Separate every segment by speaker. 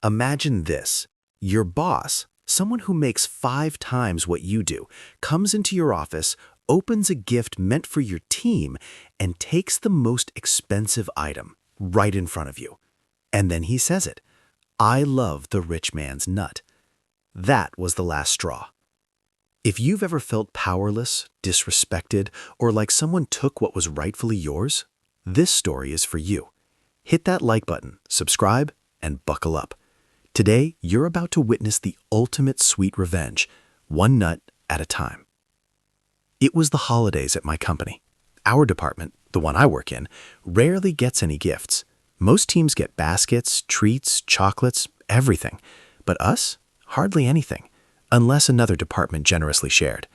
Speaker 1: Imagine this. Your boss, someone who makes 5 times what you do, comes into your office, opens a gift meant for your team, and takes the most expensive item right in front of you. And then he says it. I love the rich man's nut. That was the last straw. If you've ever felt powerless, disrespected, or like someone took what was rightfully yours, this story is for you. Hit that like button, subscribe, and buckle up. Today, you're about to witness the ultimate sweet revenge, one nut at a time. It was the holidays at my company. Our department, the one I work in, rarely gets any gifts. Most teams get baskets, treats, chocolates, everything. But us? Hardly anything, unless another department generously shared.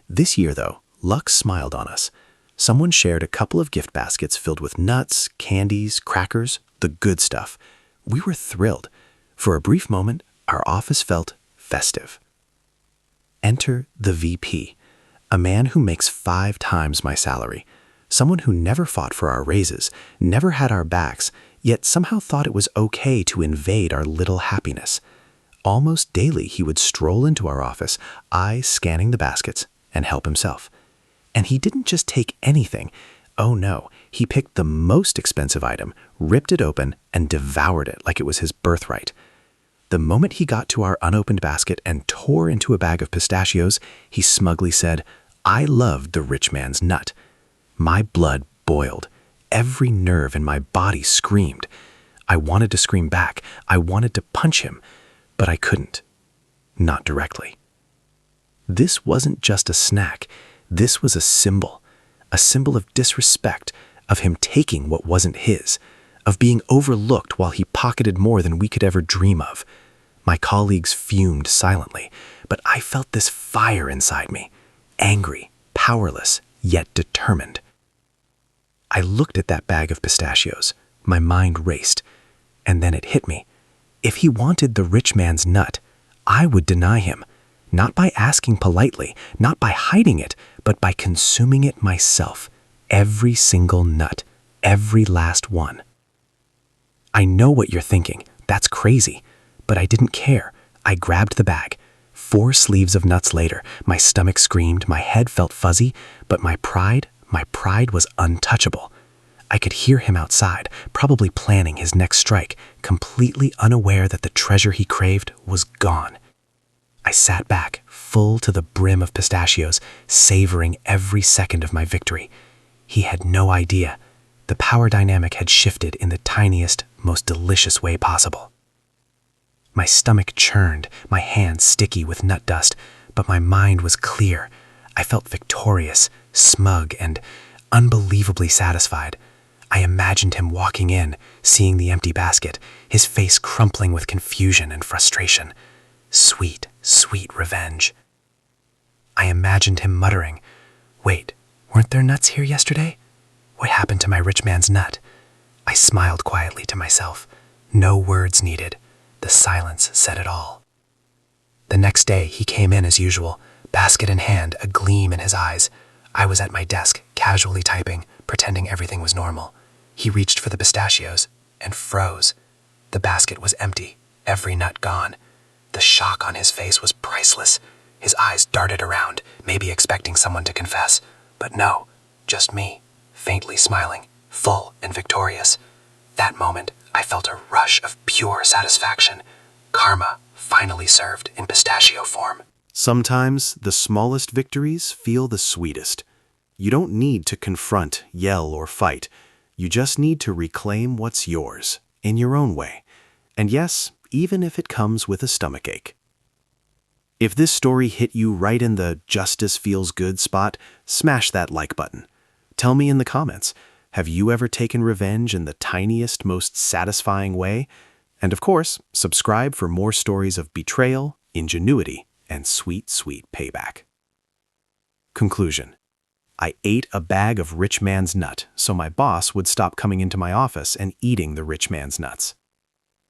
Speaker 1: This year, though, luck smiled on us. Someone shared a couple of gift baskets filled with nuts, candies, crackers, the good stuff. We were thrilled. For a brief moment, our office felt festive. Enter the VP, a man who makes 5 times my salary, someone who never fought for our raises, never had our backs, yet somehow thought it was okay to invade our little happiness. Almost daily, he would stroll into our office, eyes scanning the baskets, and help himself. And he didn't just take anything. Oh no, he picked the most expensive item, ripped it open, and devoured it like it was his birthright. The moment he got to our unopened basket and tore into a bag of pistachios, he smugly said, I loved the rich man's nut. My blood boiled. Every nerve in my body screamed. I wanted to scream back. I wanted to punch him, but I couldn't. Not directly. This wasn't just a snack. This was a symbol of disrespect, of him taking what wasn't his, of being overlooked while he pocketed more than we could ever dream of. My colleagues fumed silently, but I felt this fire inside me, angry, powerless, yet determined. I looked at that bag of pistachios. My mind raced, and then it hit me. If he wanted the rich man's nut, I would deny him, not by asking politely, not by hiding it, but by consuming it myself, every single nut, every last one. I know what you're thinking. That's crazy. But I didn't care. I grabbed the bag. 4 sleeves of nuts later, my stomach screamed, my head felt fuzzy, but my pride was untouchable. I could hear him outside, probably planning his next strike, completely unaware that the treasure he craved was gone. I sat back, full to the brim of pistachios, savoring every second of my victory. He had no idea. The power dynamic had shifted in the tiniest, most delicious way possible. My stomach churned, my hands sticky with nut dust, but my mind was clear. I felt victorious, smug, and unbelievably satisfied. I imagined him walking in, seeing the empty basket, his face crumpling with confusion and frustration. Sweet, sweet revenge. I imagined him muttering, Wait, weren't there nuts here yesterday? What happened to my rich man's nut? I smiled quietly to myself. No words needed. The silence said it all. The next day, he came in as usual, basket in hand, a gleam in his eyes. I was at my desk, casually typing, pretending everything was normal. He reached for the pistachios and froze. The basket was empty, every nut gone. The shock on his face was priceless. His eyes darted around, maybe expecting someone to confess. But no, just me, faintly smiling, full and victorious. That moment, I felt a rush of pure satisfaction. Karma finally served in pistachio form. Sometimes the smallest victories feel the sweetest. You don't need to confront, yell, or fight. You just need to reclaim what's yours, in your own way. And yes, even if it comes with a stomachache. If this story hit you right in the justice feels good spot, smash that like button. Tell me in the comments, have you ever taken revenge in the tiniest, most satisfying way? And of course, subscribe for more stories of betrayal, ingenuity, and sweet, sweet payback. Conclusion. I ate a bag of rich man's nut so my boss would stop coming into my office and eating the rich man's nuts.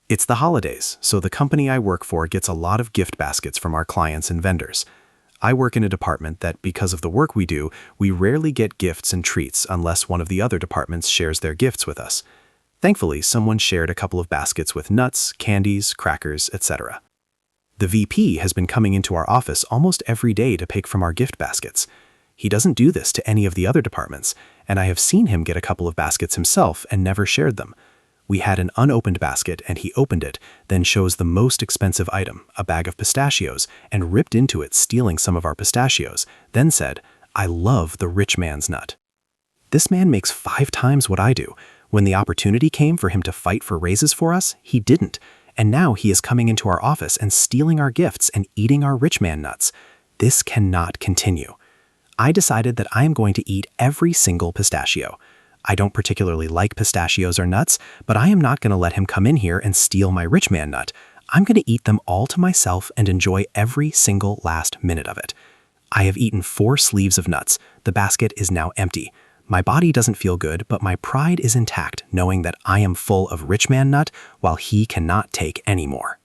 Speaker 1: It's the holidays, so the company I work for gets a lot of gift baskets from our clients and vendors. I work in a department that, because of the work we do, we rarely get gifts and treats unless one of the other departments shares their gifts with us. Thankfully, someone shared a couple of baskets with nuts, candies, crackers, etc. The VP has been coming into our office almost every day to pick from our gift baskets. He doesn't do this to any of the other departments, and I have seen him get a couple of baskets himself and never shared them. We had an unopened basket and he opened it, then chose the most expensive item, a bag of pistachios, and ripped into it, stealing some of our pistachios, then said, "I love the rich man's nut." This man makes 5 times what I do. When the opportunity came for him to fight for raises for us, he didn't. And now he is coming into our office and stealing our gifts and eating our rich man nuts. This cannot continue. I decided that I am going to eat every single pistachio. I don't particularly like pistachios or nuts, but I am not going to let him come in here and steal my rich man nut. I'm going to eat them all to myself and enjoy every single last minute of it. I have eaten 4 sleeves of nuts. The basket is now empty. My body doesn't feel good, but my pride is intact, knowing that I am full of rich man nut while he cannot take any more.